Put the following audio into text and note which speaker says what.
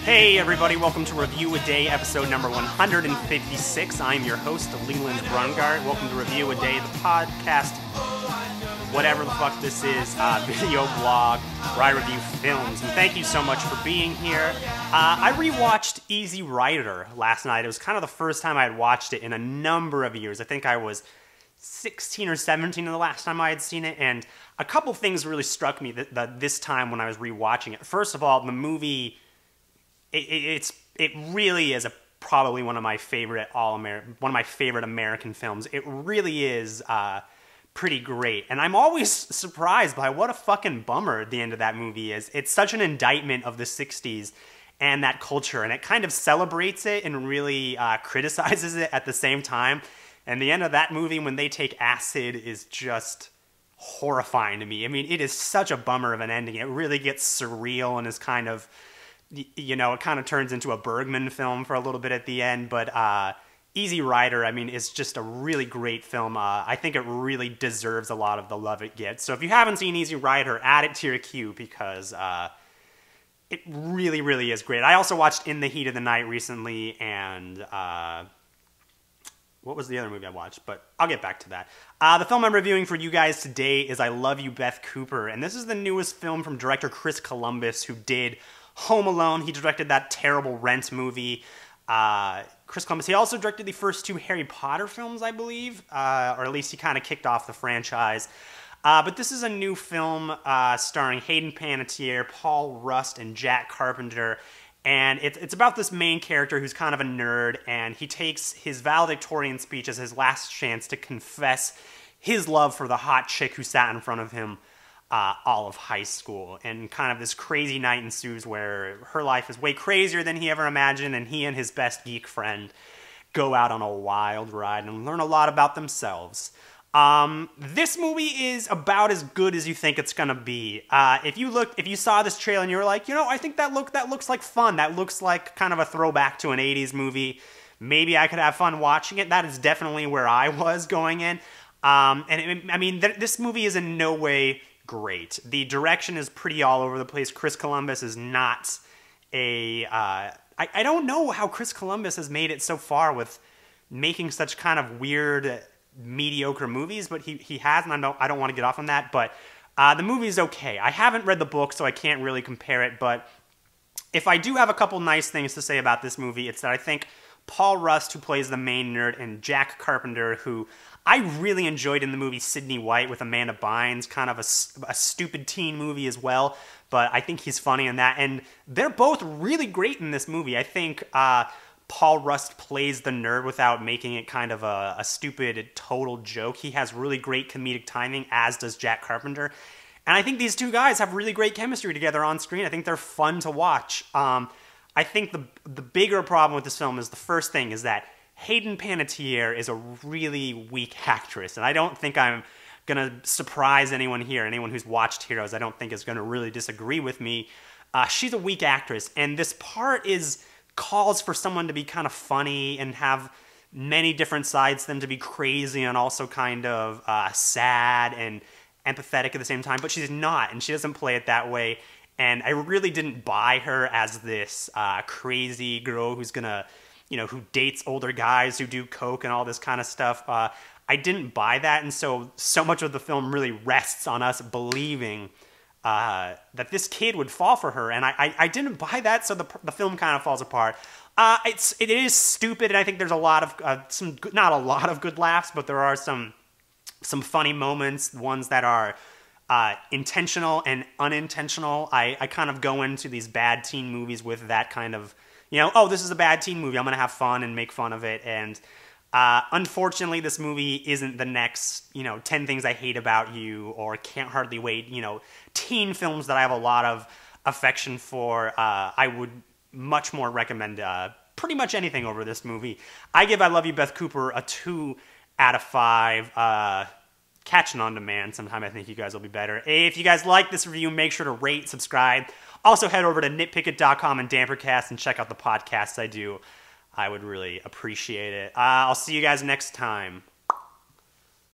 Speaker 1: Hey everybody, welcome to Review a Day, episode number 156. I'm your host, Leland Brungard. Welcome to Review a Day, the podcast, whatever the fuck this is, video blog, where I review films. And thank you so much for being here. I rewatched Easy Rider last night. It was kind of the first time I had watched it in a number of years. I think I was 16 or 17 the last time I had seen it, and a couple things really struck me this time when I was rewatching it. First of all, the movie, it really is probably one of my favorite American films. It really is pretty great, and I'm always surprised by what a fucking bummer the end of that movie is. It's such an indictment of the 60s and that culture, and it kind of celebrates it and really criticizes it at the same time. And the end of that movie, when they take acid, is just horrifying to me. I mean, it is such a bummer of an ending. It really gets surreal and is kind of, you know, it kind of turns into a Bergman film for a little bit at the end. But Easy Rider, I mean, is just a really great film. I think it really deserves a lot of the love it gets. So if you haven't seen Easy Rider, add it to your queue because it really, really is great. I also watched In the Heat of the Night recently, and what was the other movie I watched? But I'll get back to that. The film I'm reviewing for you guys today is I Love You, Beth Cooper. And this is the newest film from director Chris Columbus, who did Home Alone. He directed that terrible Rent movie. Chris Columbus, he also directed the first two Harry Potter films, I believe. Or at least he kind of kicked off the franchise. But this is a new film starring Hayden Panettiere, Paul Rust, and Jack Carpenter. And it's about this main character who's kind of a nerd, and he takes his valedictorian speech as his last chance to confess his love for the hot chick who sat in front of him all of high school. And kind of this crazy night ensues where her life is way crazier than he ever imagined, and he and his best geek friend go out on a wild ride and learn a lot about themselves. This movie is about as good as you think it's gonna be. If you saw this trailer and you were like, you know, I think that looks like fun. That looks like kind of a throwback to an 80s movie. Maybe I could have fun watching it. That is definitely where I was going in. This movie is in no way great. The direction is pretty all over the place. Chris Columbus is not I don't know how Chris Columbus has made it so far with making such kind of weird, mediocre movies, but he has, and I don't want to get off on that, but the movie's okay. I haven't read the book, so I can't really compare it, but if I do have a couple nice things to say about this movie, it's that I think Paul Rust, who plays the main nerd, and Jack Carpenter, who I really enjoyed in the movie Sydney White with Amanda Bynes, kind of a stupid teen movie as well, but I think he's funny in that, and they're both really great in this movie. I think Paul Rust plays the nerd without making it kind of a stupid, total joke. He has really great comedic timing, as does Jack Carpenter. And I think these two guys have really great chemistry together on screen. I think they're fun to watch. I think the bigger problem with this film is the first thing is that Hayden Panettiere is a really weak actress. And I don't think I'm going to surprise anyone here. Anyone who's watched Heroes, I don't think is going to really disagree with me. She's a weak actress. And this part calls for someone to be kind of funny and have many different sides to them, to be crazy and also kind of sad and empathetic at the same time, but she's not, and she doesn't play it that way, and I really didn't buy her as this crazy girl who's gonna, you know, who dates older guys who do coke and all this kind of stuff. I didn't buy that, and so much of the film really rests on us believing that this kid would fall for her, and I didn't buy that, so the film kind of falls apart. It is stupid, and I think there's a lot of not a lot of good laughs, but there are some funny moments, ones that are intentional and unintentional. I kind of go into these bad teen movies with that kind of, you know, oh, this is a bad teen movie, I'm gonna have fun and make fun of it, and unfortunately, this movie isn't the next, you know, 10 Things I Hate About You or Can't Hardly Wait, you know, teen films that I have a lot of affection for. I would much more recommend pretty much anything over this movie. I give I Love You, Beth Cooper a 2 out of 5. Catch it on demand sometime. I think you guys will be better. If you guys like this review, make sure to rate, subscribe. Also, head over to nitpicket.com and Dampercast and check out the podcasts I do. I would really appreciate it. I'll see you guys next time.